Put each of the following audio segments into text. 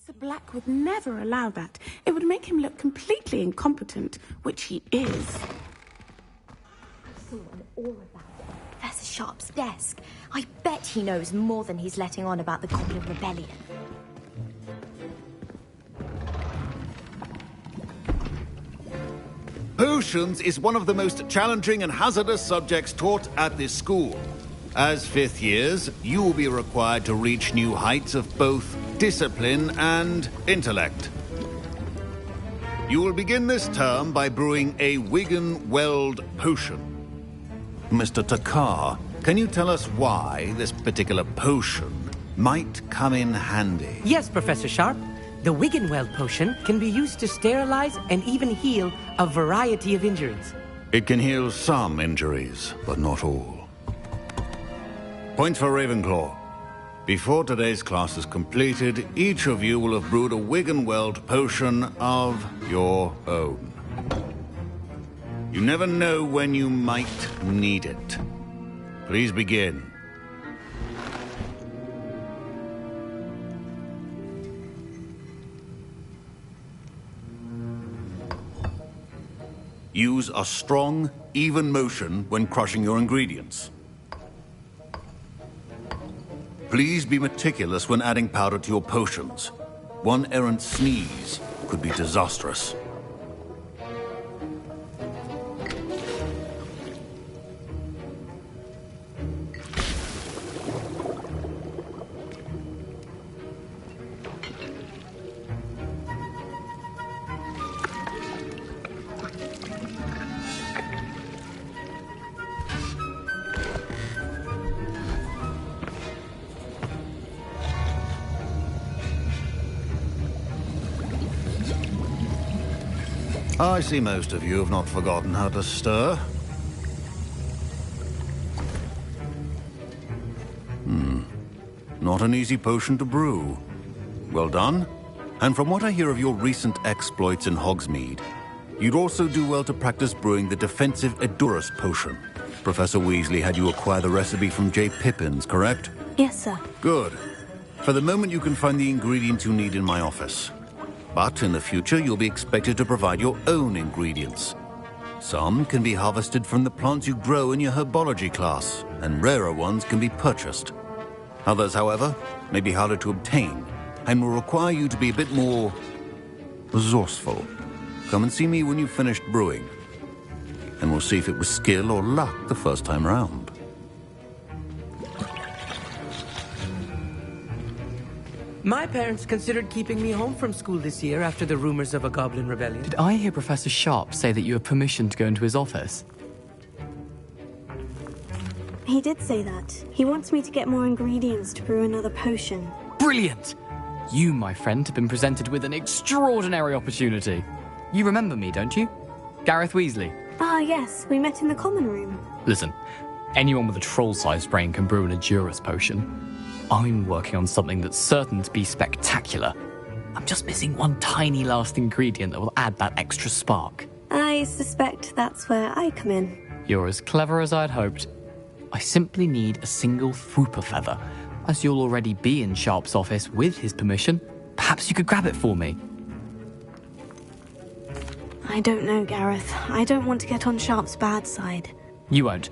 Professor Black would never allow that. It would make him look completely incompetent, which he is. I saw an aura about it on Professor Sharp's desk. I bet he knows more than he's letting on about the Goblin Rebellion. Potions is one of the most challenging and hazardous subjects taught at this school. As fifth years, you will be required to reach new heights of both discipline and intellect. You will begin this term by brewing a Wiggenweld potion. Mr. Takar, can you tell us why this particular potion might come in handy? Yes, Professor Sharp. The Wiggenweld potion can be used to sterilize and even heal a variety of injuries. It can heal some injuries, but not all. Points for Ravenclaw. Before today's class is completed, each of you will have brewed a Wiggenweld potion of your own. You never know when you might need it. Please begin. Use a strong, even motion when crushing your ingredients. Please be meticulous when adding powder to your potions. One errant sneeze could be disastrous. I see most of you have not forgotten how to stir. Not an easy potion to brew. Well done. And from what I hear of your recent exploits in Hogsmeade, you'd also do well to practice brewing the defensive Edurus potion. Professor Weasley had you acquire the recipe from J. Pippins, correct? Yes, sir. Good. For the moment, you can find the ingredients you need in my office. But in the future, you'll be expected to provide your own ingredients. Some can be harvested from the plants you grow in your herbology class, and rarer ones can be purchased. Others, however, may be harder to obtain, and will require you to be a bit more resourceful. Come and see me when you've finished brewing, and we'll see if it was skill or luck the first time round. My parents considered keeping me home from school this year after the rumors of a Goblin Rebellion. Did I hear Professor Sharp say that you have permission to go into his office? He did say that. He wants me to get more ingredients to brew another potion. Brilliant! You, my friend, have been presented with an extraordinary opportunity. You remember me, don't you? Gareth Weasley. Ah, yes. We met in the common room. Listen, anyone with a troll-sized brain can brew an Edurus potion. I'm working on something that's certain to be spectacular. I'm just missing one tiny last ingredient that will add that extra spark. I suspect that's where I come in. You're as clever as I'd hoped. I simply need a single Fwooper feather. As you'll already be in Sharp's office with his permission, perhaps you could grab it for me. I don't know, Gareth. I don't want to get on Sharp's bad side. You won't.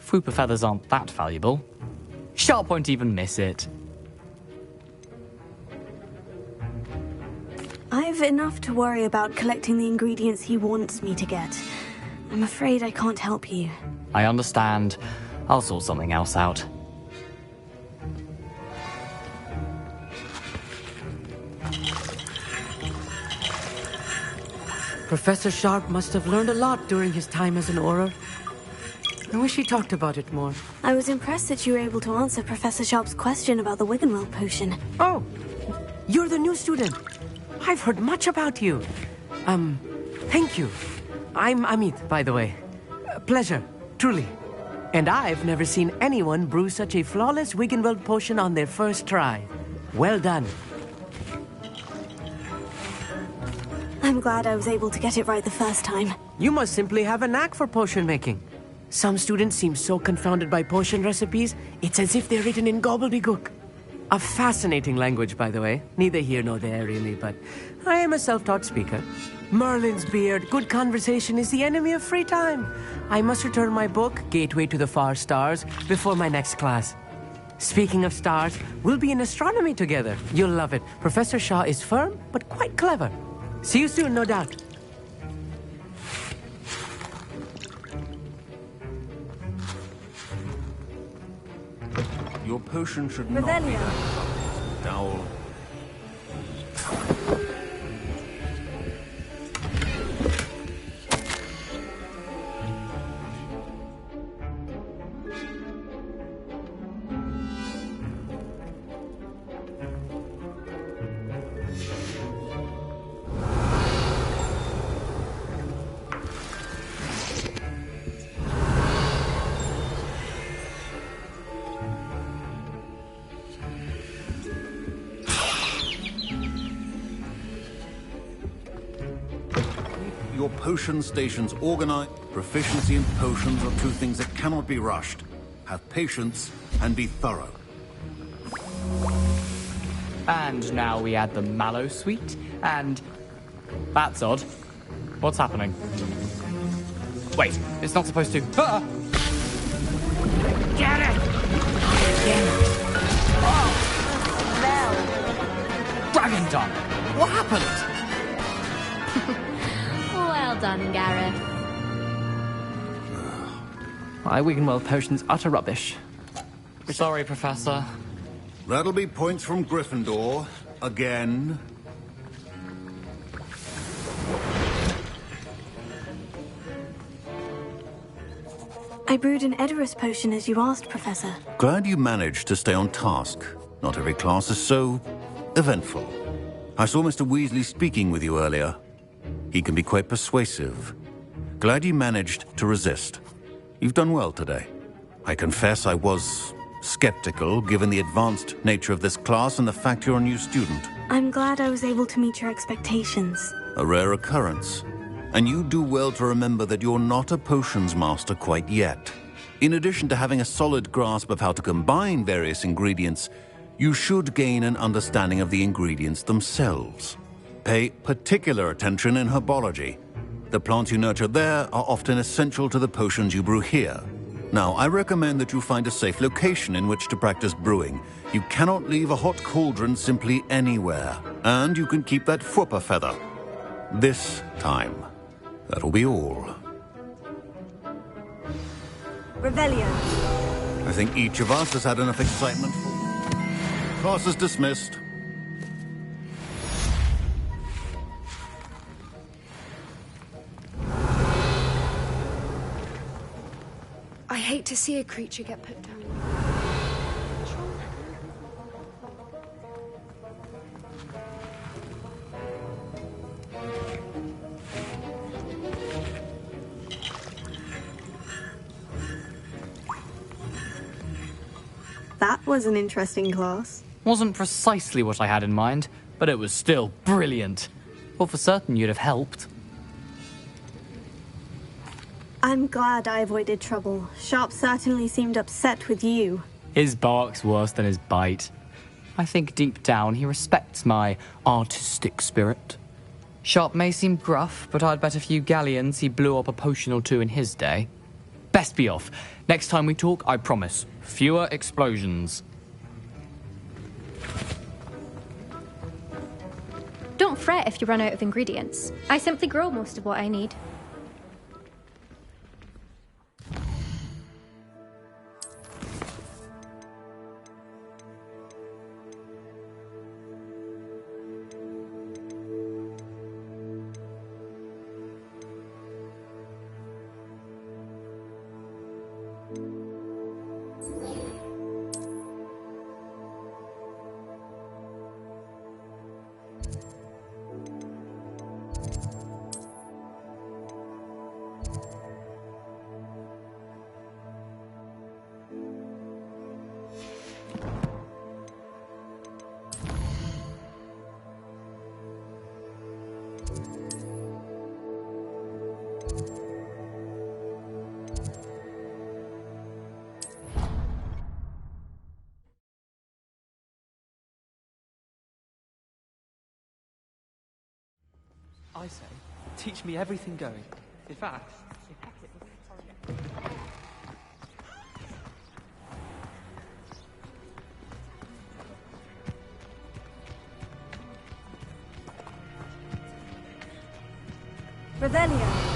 Fwooper feathers aren't that valuable. Sharp won't even miss it. I've enough to worry about collecting the ingredients he wants me to get. I'm afraid I can't help you. I understand. I'll sort something else out. Professor Sharp must have learned a lot during his time as an Auror. I wish he talked about it more. I was impressed that you were able to answer Professor Sharp's question about the Wiggenweld potion. Oh, you're the new student. I've heard much about you. Thank you. I'm Amit, by the way. Pleasure, truly. And I've never seen anyone brew such a flawless Wiggenweld potion on their first try. Well done. I'm glad I was able to get it right the first time. You must simply have a knack for potion making. Some students seem so confounded by potion recipes, it's as if they're written in gobbledygook. A fascinating language, by the way. Neither here nor there, really, but I am a self-taught speaker. Merlin's beard, good conversation is the enemy of free time. I must return my book, Gateway to the Far Stars, before my next class. Speaking of stars, we'll be in astronomy together. You'll love it. Professor Shaw is firm, but quite clever. See you soon, no doubt. Your potion should not be that dowel. Your potion station's organized. Proficiency in potions are two things that cannot be rushed. Have patience and be thorough. And now we add the mallow sweet, and... That's odd. What's happening? Wait, it's not supposed to... Ah! Get it! Oh! Dragon Tongue! What happened? Well done, Gareth. My Wiggenweld potion's utter rubbish. Sorry, Professor. That'll be points from Gryffindor. Again. I brewed an Edorus potion as you asked, Professor. Glad you managed to stay on task. Not every class is so eventful. I saw Mr. Weasley speaking with you earlier. He can be quite persuasive. Glad you managed to resist. You've done well today. I confess I was skeptical, given the advanced nature of this class and the fact you're a new student. I'm glad I was able to meet your expectations. A rare occurrence. And you do well to remember that you're not a potions master quite yet. In addition to having a solid grasp of how to combine various ingredients, you should gain an understanding of the ingredients themselves. Pay particular attention in herbology. The plants you nurture there are often essential to the potions you brew here. Now, I recommend that you find a safe location in which to practice brewing. You cannot leave a hot cauldron simply anywhere. And you can keep that Fwooper feather. This time. That'll be all. Revelio. I think each of us has had enough excitement. Class is dismissed. I hate to see a creature get put down. That was an interesting class. Wasn't precisely what I had in mind, but it was still brilliant. Well, for certain you'd have helped. I'm glad I avoided trouble. Sharp certainly seemed upset with you. His bark's worse than his bite. I think deep down he respects my artistic spirit. Sharp may seem gruff, but I'd bet a few galleons he blew up a potion or two in his day. Best be off. Next time we talk, I promise, fewer explosions. Don't fret if you run out of ingredients. I simply grow most of what I need. I say, teach me everything going. In fact, Revelio.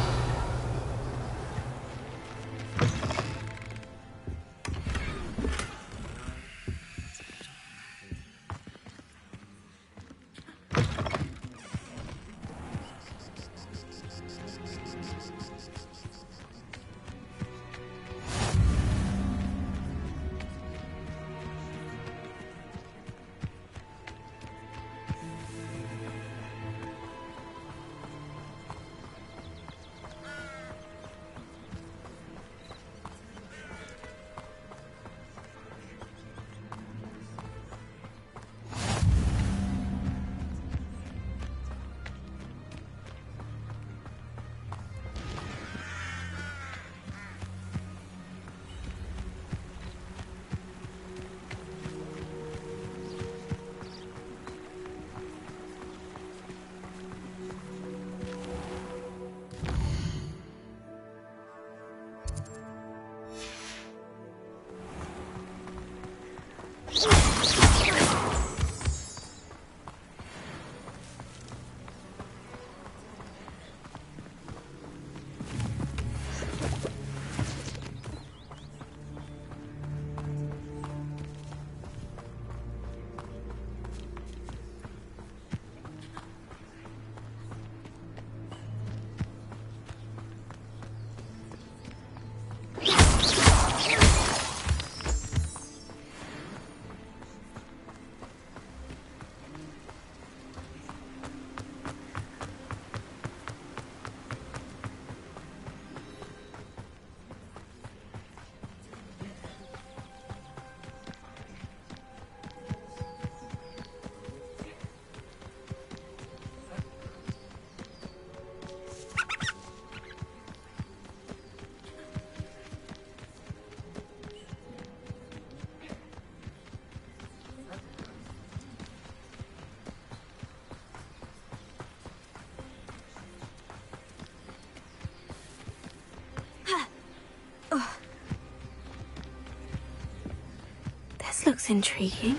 This looks intriguing.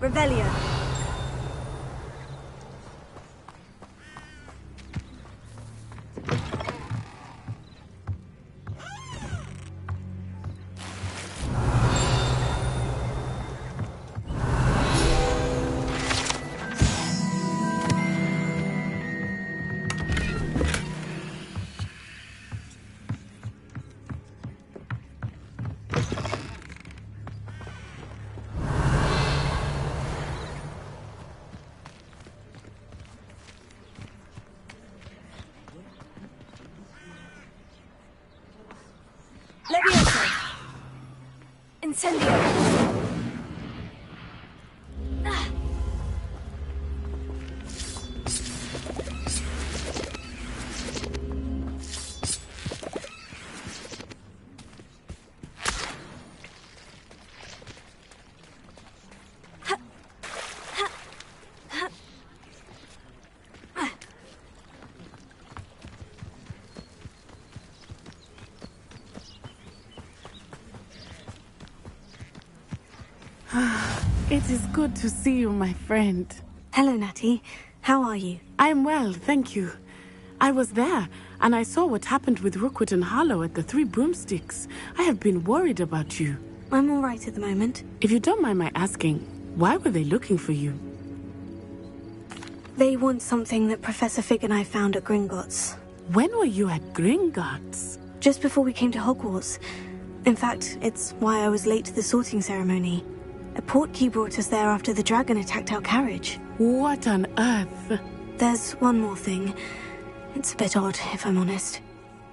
Revelio. Incendio! It is good to see you, my friend. Hello, Natty. How are you? I'm well, thank you. I was there, and I saw what happened with Rookwood and Harlow at the Three Broomsticks. I have been worried about you. I'm all right at the moment. If you don't mind my asking, why were they looking for you? They want something that Professor Fig and I found at Gringotts. When were you at Gringotts? Just before we came to Hogwarts. In fact, it's why I was late to the sorting ceremony. A portkey brought us there after the dragon attacked our carriage. What on earth? There's one more thing. It's a bit odd, if I'm honest.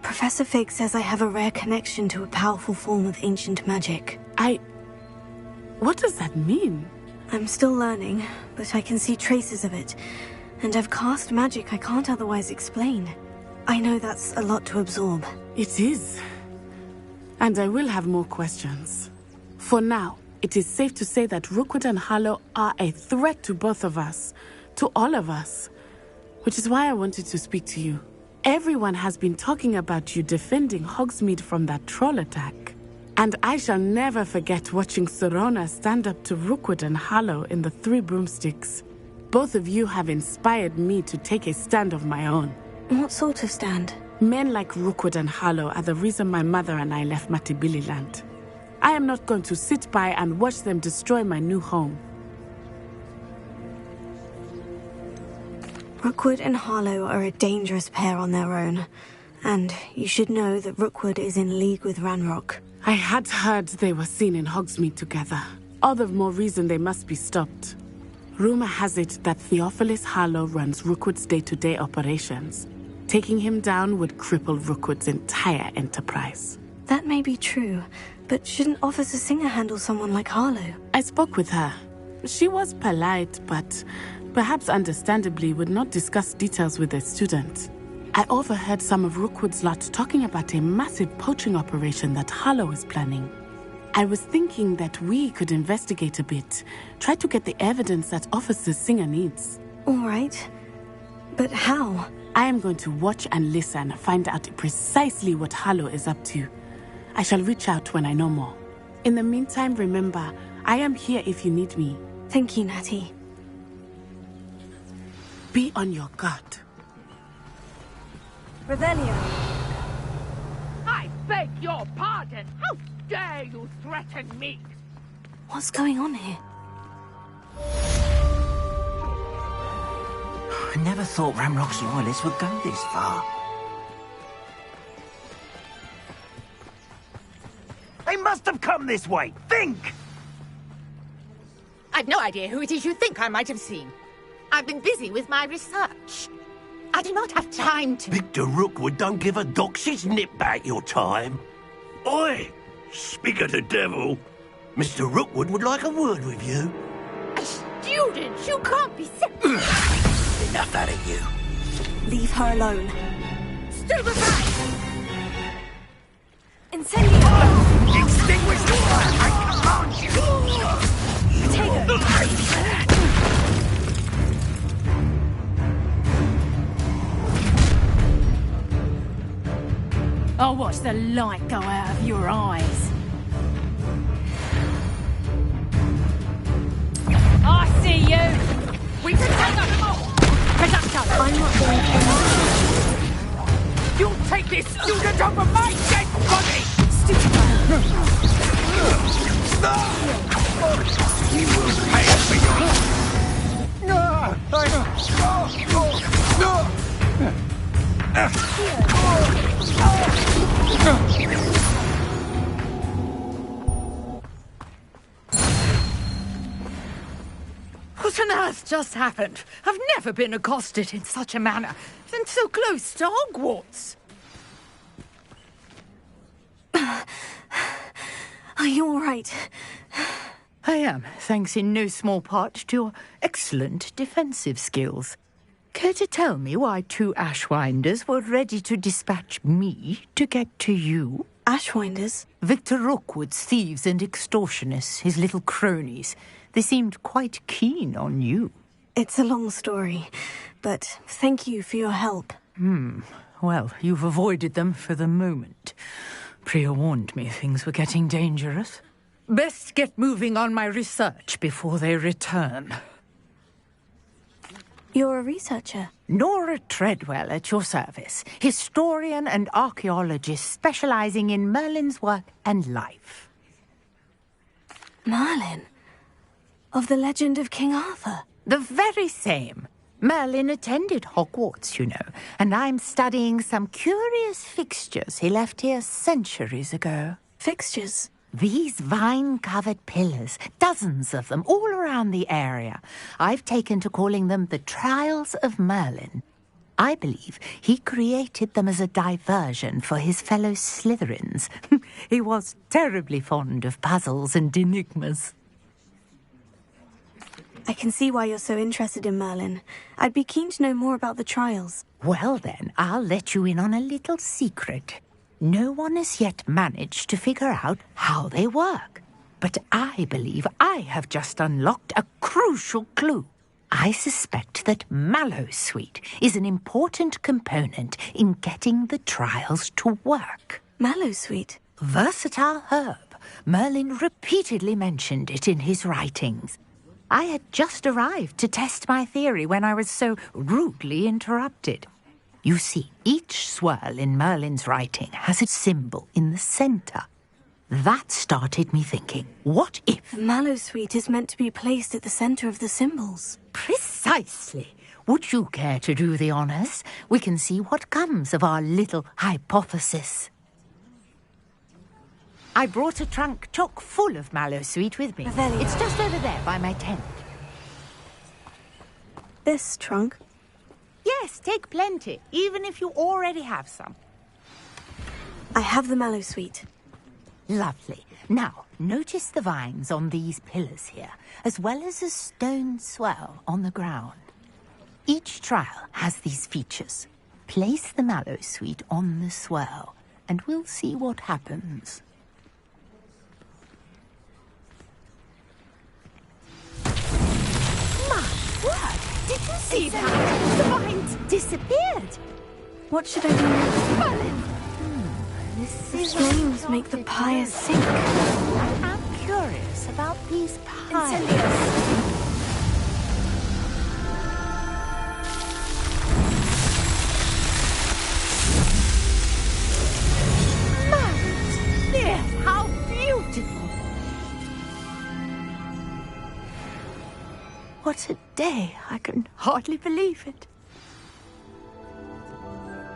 Professor Fig says I have a rare connection to a powerful form of ancient magic. What does that mean? I'm still learning, but I can see traces of it. And I've cast magic I can't otherwise explain. I know that's a lot to absorb. It is. And I will have more questions. For now, it is safe to say that Rookwood and Harlow are a threat to both of us. to all of us. Which is why I wanted to speak to you. Everyone has been talking about you defending Hogsmeade from that troll attack. And I shall never forget watching Sorona stand up to Rookwood and Harlow in the Three Broomsticks. Both of you have inspired me to take a stand of my own. What sort of stand? Men like Rookwood and Harlow are the reason my mother and I left Matabeleland. I am not going to sit by and watch them destroy my new home. Rookwood and Harlow are a dangerous pair on their own. And you should know that Rookwood is in league with Ranrock. I had heard they were seen in Hogsmeade together. All the more reason they must be stopped. Rumor has it that Theophilus Harlow runs Rookwood's day-to-day operations. Taking him down would cripple Rookwood's entire enterprise. That may be true, but shouldn't Officer Singer handle someone like Harlow? I spoke with her. She was polite, but perhaps understandably would not discuss details with a student. I overheard some of Rookwood's lot talking about a massive poaching operation that Harlow is planning. I was thinking that we could investigate a bit, try to get the evidence that Officer Singer needs. All right. But how? I am going to watch and listen, find out precisely what Harlow is up to. I shall reach out when I know more. In the meantime, remember, I am here if you need me. Thank you, Natty. Be on your guard. Revelio. I beg your pardon. How dare you threaten me? What's going on here? I never thought Ranrock's loyalists would go this far. They must have come this way. Think! I've no idea who it is you think I might have seen. I've been busy with my research. I do not have time to... Victor Rookwood don't give a doxy's nip back your time. Oi! Speak of the devil. Mr. Rookwood would like a word with you. A student? You can't be... Enough out of you. Leave her alone. Stupefy! Incendio! Extinguish the fire! I command you! Take her! I'll watch the light go out of your eyes. I see you! We can take them all! I'm not going to... You'll take this student over my dead body! You will pay for your... What on earth just happened? I've never been accosted in such a manner, and so close to Hogwarts. Are you all right? I am, thanks in no small part to your excellent defensive skills. Care to tell me why two Ashwinders were ready to dispatch me to get to you? Ashwinders? Victor Rookwood's thieves and extortionists, his little cronies. They seemed quite keen on you. It's a long story, but thank you for your help. Well, you've avoided them for the moment. Priya warned me things were getting dangerous. Best get moving on my research before they return. You're a researcher? Nora Treadwell at your service, historian and archaeologist specializing in Merlin's work and life. Merlin? Of the legend of King Arthur? The very same. Merlin attended Hogwarts, you know, and I'm studying some curious fixtures he left here centuries ago. Fixtures? These vine-covered pillars, dozens of them, all around the area. I've taken to calling them the Trials of Merlin. I believe he created them as a diversion for his fellow Slytherins. He was terribly fond of puzzles and enigmas. I can see why you're so interested in Merlin. I'd be keen to know more about the trials. Well then, I'll let you in on a little secret. No one has yet managed to figure out how they work. But I believe I have just unlocked a crucial clue. I suspect that mallowsweet is an important component in getting the trials to work. Mallowsweet? Versatile herb. Merlin repeatedly mentioned it in his writings. I had just arrived to test my theory when I was so rudely interrupted. You see, each swirl in Merlin's writing has a symbol in the centre. That started me thinking, what if... The mallowsweet is meant to be placed at the centre of the symbols. Precisely. Would you care to do the honours? We can see what comes of our little hypothesis. I brought a trunk chock full of mallowsweet with me. Revelio. It's just over there by my tent. This trunk? Yes, take plenty, even if you already have some. I have the mallowsweet. Lovely. Now, notice the vines on these pillars here, as well as a stone swell on the ground. Each trial has these features. Place the mallowsweet on the swell, and we'll see what happens. My word! Did you see that? The vines disappeared! What should I do next? Merlin! The flames make the pyre sink. I'm curious about these pyres. Yes, how beautiful! What a day! I can hardly believe it.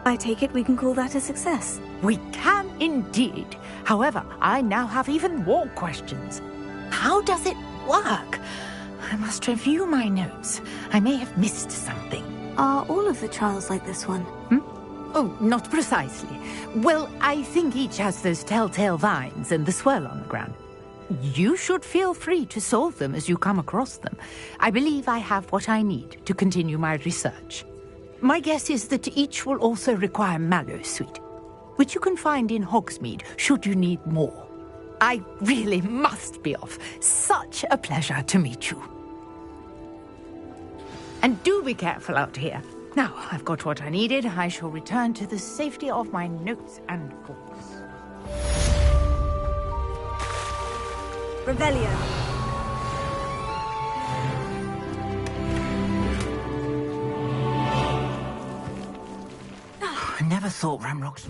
I take it we can call that a success. We can indeed. However, I now have even more questions. How does it work? I must review my notes. I may have missed something. Are all of the trials like this one? Oh, not precisely. Well, I think each has those telltale vines and the swirl on the ground. You should feel free to solve them as you come across them. I believe I have what I need to continue my research. My guess is that each will also require mallowsweet, which you can find in Hogsmeade should you need more. I really must be off. Such a pleasure to meet you. And do be careful out here. Now, I've got what I needed. I shall return to the safety of my notes and books. Revelio. I never thought Ramrock's...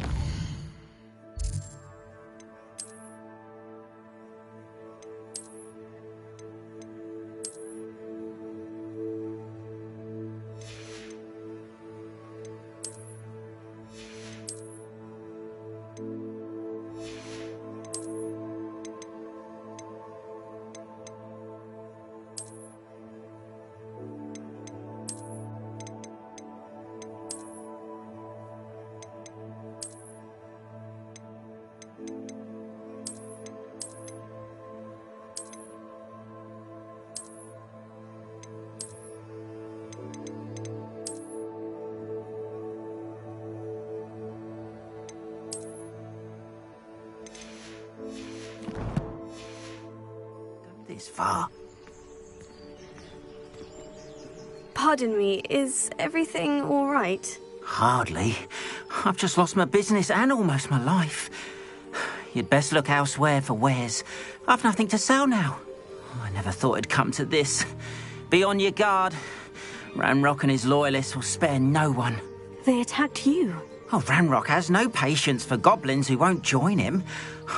this far. Pardon me, is everything all right? Hardly. I've just lost my business and almost my life. You'd best look elsewhere for wares. I've nothing to sell now. I never thought it'd come to this. Be on your guard. Ranrock and his loyalists will spare no one. They attacked you. Oh, Ranrock has no patience for goblins who won't join him.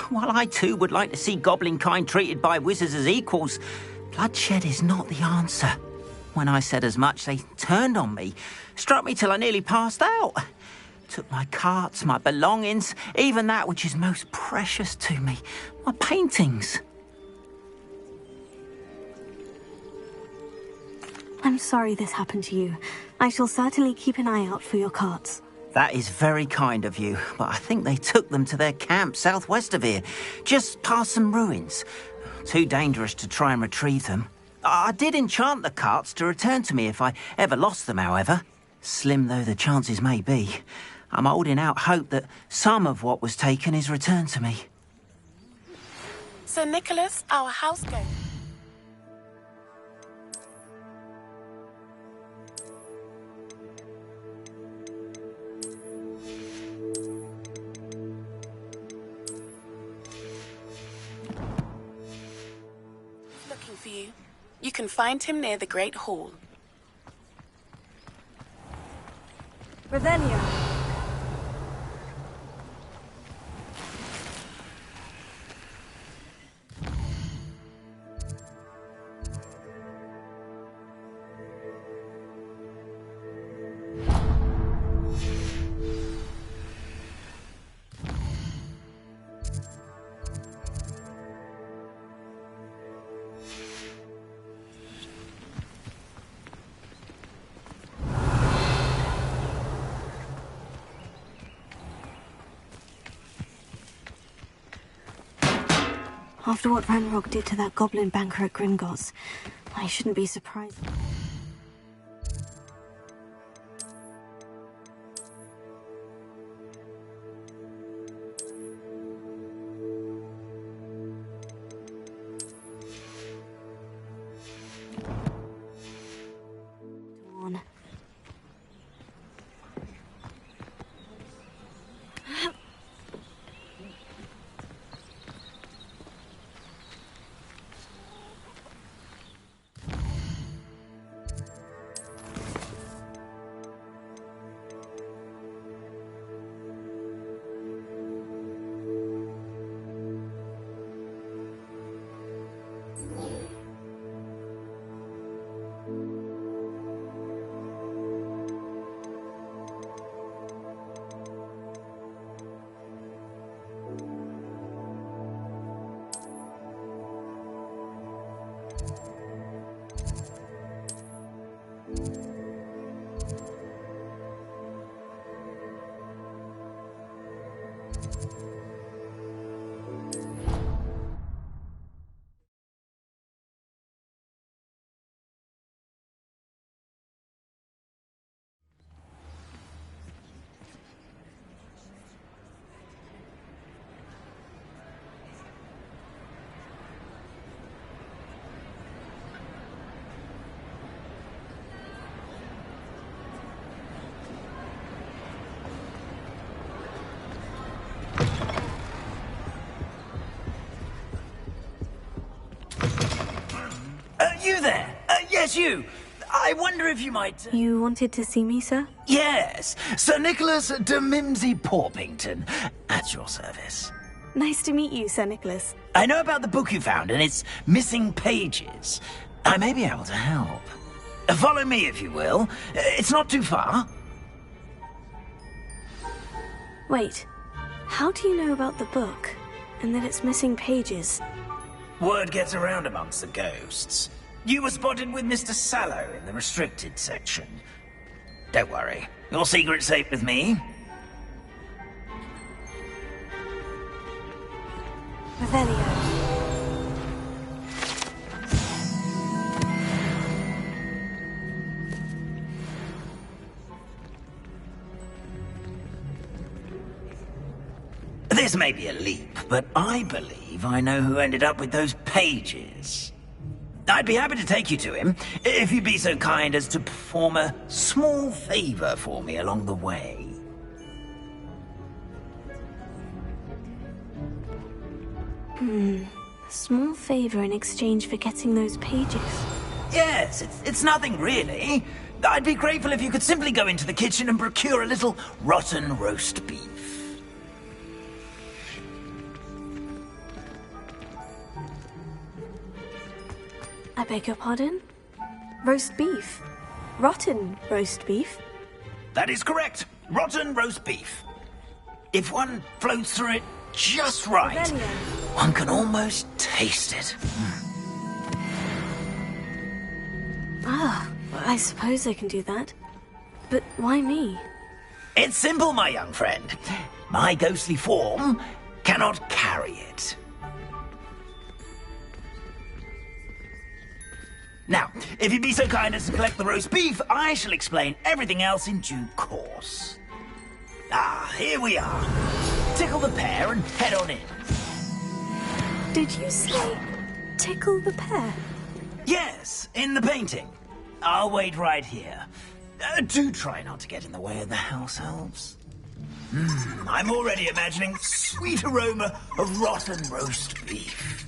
While I too would like to see goblin kind treated by wizards as equals, bloodshed is not the answer. When I said as much, they turned on me, struck me till I nearly passed out. Took my carts, my belongings, even that which is most precious to me, my paintings. I'm sorry this happened to you. I shall certainly keep an eye out for your carts. That is very kind of you, but I think they took them to their camp southwest of here, just past some ruins. Too dangerous to try and retrieve them. I did enchant the carts to return to me if I ever lost them, however. Slim though the chances may be, I'm holding out hope that some of what was taken is returned to me. Sir Nicholas, our housegate. looking for you. You can find him near the Great Hall. Revelio. After what Ranrock did to that goblin banker at Gringotts, I shouldn't be surprised. You there? Yes, you. I wonder if you might... You wanted to see me, sir? Yes, Sir Nicholas de Mimsy Porpington, at your service. Nice to meet you, Sir Nicholas. I know about the book you found and its missing pages. I may be able to help. Follow me, if you will. It's not too far. Wait, how do you know about the book? And that it's missing pages? Word gets around amongst the ghosts. You were spotted with Mr. Sallow in the restricted section. Don't worry, your secret's safe with me. Revelio. This may be a leap, but I believe I know who ended up with those pages. I'd be happy to take you to him, if you'd be so kind as to perform a small favor for me along the way. A small favor in exchange for getting those pages. Yes, it's nothing really. I'd be grateful if you could simply go into the kitchen and procure a little rotten roast beef. I beg your pardon? Roast beef? Rotten roast beef? That is correct. Rotten roast beef. If one floats through it just right, Revelio. one can almost taste it. Ah, I suppose I can do that. But why me? It's simple, my young friend. My ghostly form cannot carry it. Now, if you'd be so kind as to collect the roast beef, I shall explain everything else in due course. Ah, here we are. Tickle the pear and head on in. Did you say tickle the pear? Yes, in the painting. I'll wait right here. Do try not to get in the way of the house elves. I'm already imagining sweet aroma of rotten roast beef.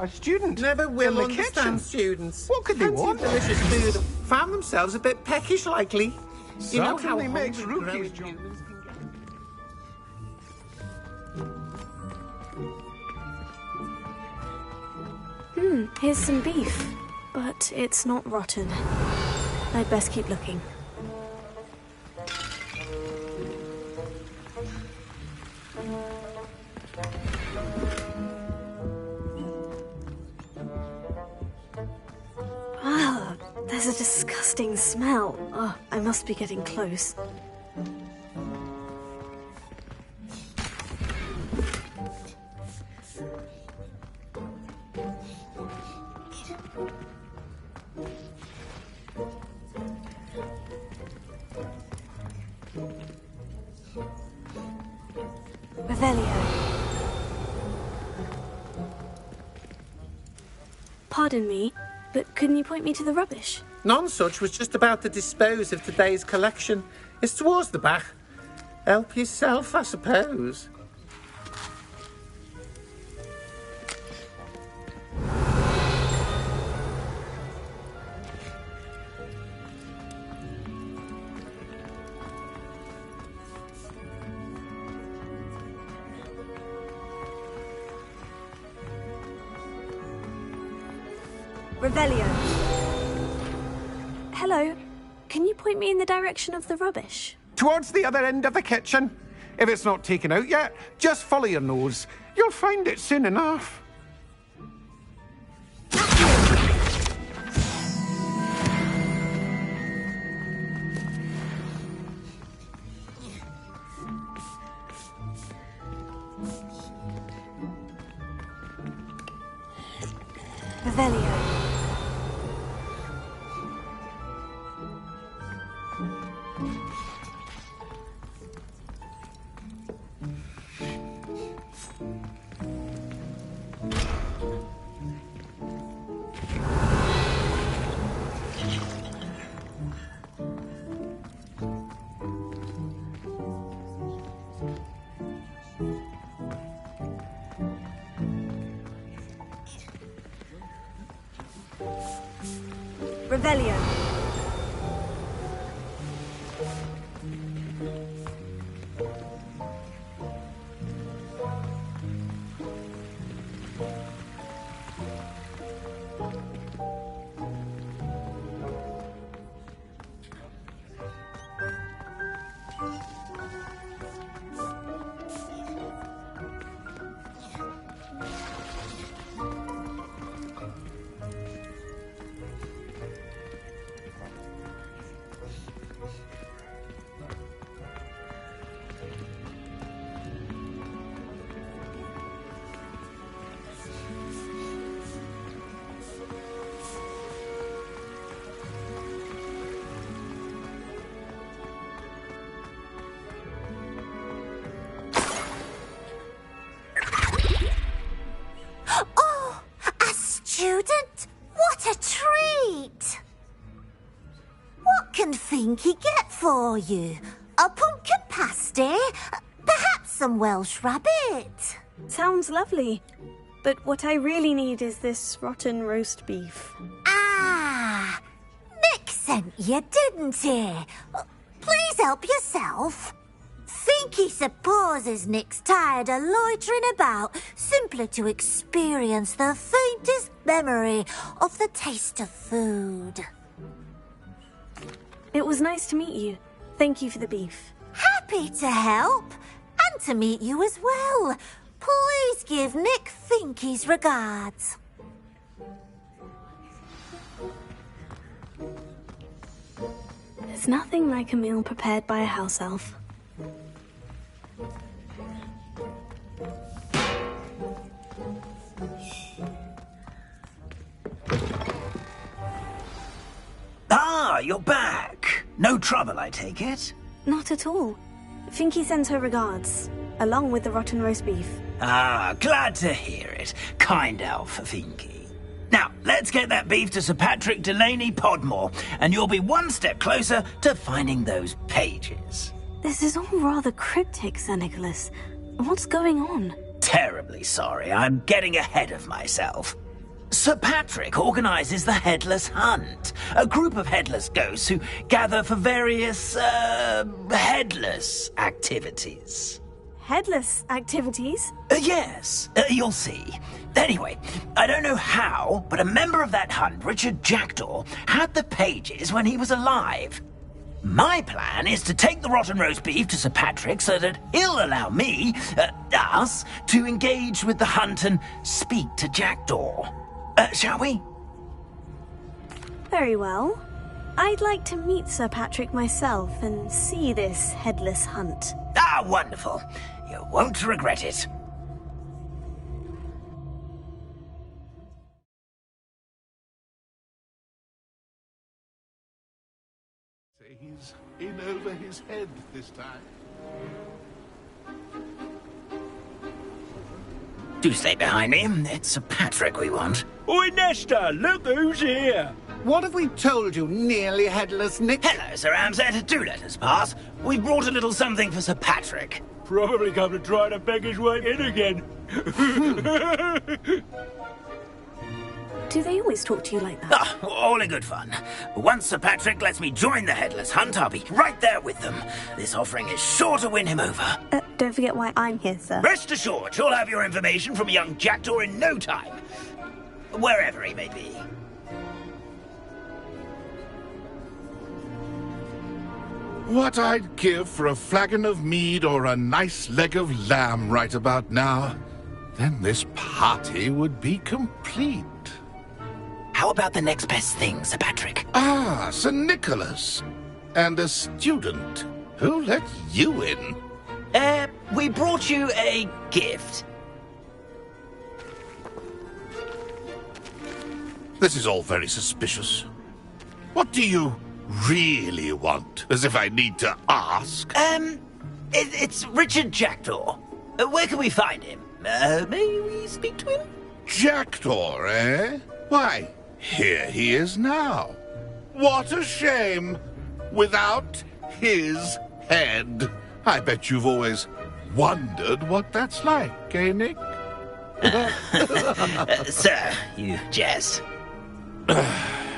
A student Never will in the understand kitchen. students. What could they Plenty of want? delicious food. Found themselves a bit peckish lately. You know how Certainly makes hungry rookies growing jump. humans can get. Here's some beef, but it's not rotten. I'd best keep looking. Ah, there's a disgusting smell. Oh, I must be getting close. Pardon me, but couldn't you point me to the rubbish? None such was just about to dispose of today's collection. It's towards the back. Help yourself, I suppose. Revelio. Hello. Can you point me in the direction of the rubbish? Towards the other end of the kitchen. If it's not taken out yet, just follow your nose. You'll find it soon enough. Revelio. Revelio. Oh, a student? What a treat! What can Finky get for you? A pumpkin pasty? Perhaps some Welsh rabbit? Sounds lovely. But what I really need is this rotten roast beef. Ah, Nick sent you, didn't he? Please help yourself. Finky supposes Nick's tired of loitering about simply to experience the faintest memory of the taste of food. It was nice to meet you. Thank you for the beef. Happy to help, and to meet you as well. Please give Nick Finky's regards. There's nothing like a meal prepared by a house elf. Ah, you're back. No trouble, I take it? Not at all. Finky sends her regards, along with the rotten roast beef. Ah, glad to hear it. Kind elf, Finky. Now, let's get that beef to Sir Patrick Delaney Podmore, and you'll be one step closer to finding those pages. This is all rather cryptic, Sir Nicholas. What's going on? Terribly sorry, I'm getting ahead of myself. Sir Patrick organises the Headless Hunt, a group of headless ghosts who gather for various, headless activities. Headless activities? Yes, you'll see. Anyway, I don't know how, but a member of that hunt, Richard Jackdaw, had the pages when he was alive. My plan is to take the rotten roast beef to Sir Patrick so that he'll allow me, us, to engage with the hunt and speak to Jackdaw. Shall we? Very well. I'd like to meet Sir Patrick myself and see this headless hunt. Ah, wonderful. You won't regret it. He's in over his head this time. Do stay behind me. It's Sir Patrick we want. Oi, Nesta, look who's here. What have we told you, nearly headless Nick? Hello, Sir Ramsay. Do let us pass. We brought a little something for Sir Patrick. Probably come to try to beg his way in again. Do they always talk to you like that? Ah, all in good fun. Once Sir Patrick lets me join the Headless Hunt, I'll be right there with them. This offering is sure to win him over. Don't forget why I'm here, sir. Rest assured, you'll have your information from young Jackdaw in no time. Wherever he may be. What I'd give for a flagon of mead or a nice leg of lamb right about now. Then this party would be complete. How about the next best thing, Sir Patrick? Ah, Sir Nicholas. And a student. Who let you in? We brought you a gift. This is all very suspicious. What do you really want? As if I need to ask. It's Richard Jackdaw. Where can we find him? May we speak to him? Jackdaw, eh? Why, here he is now. What a shame. Without his head. I bet you've always wondered what that's like, eh, Nick? Sir, you jest.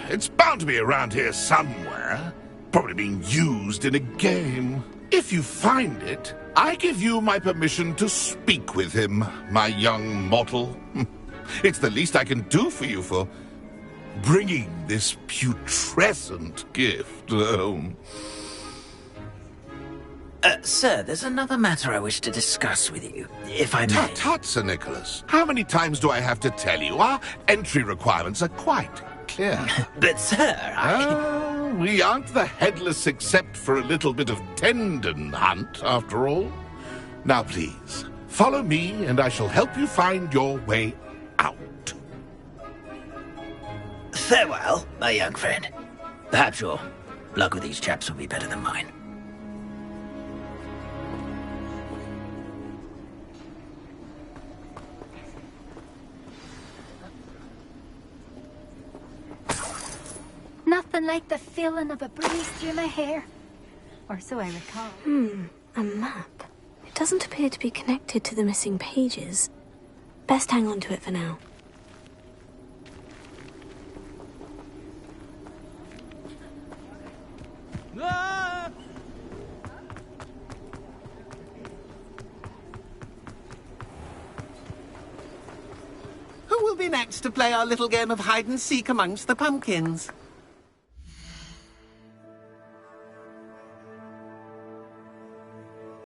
It's bound to be around here somewhere. Probably being used in a game. If you find it, I give you my permission to speak with him, my young mortal. It's the least I can do for you for bringing this putrescent gift home. Sir, there's another matter I wish to discuss with you, if I may. Tut, tut, Sir Nicholas. How many times do I have to tell you? Our entry requirements are quite clear. But, sir, we aren't the headless except for a little bit of tendon hunt, after all. Now, please, follow me, and I shall help you find your way out. Farewell, my young friend. Perhaps your luck with these chaps will be better than mine. Nothing like the feeling of a breeze through my hair. Or so I recall. A map. It doesn't appear to be connected to the missing pages. Best hang on to it for now. Who will be next to play our little game of hide and seek amongst the pumpkins?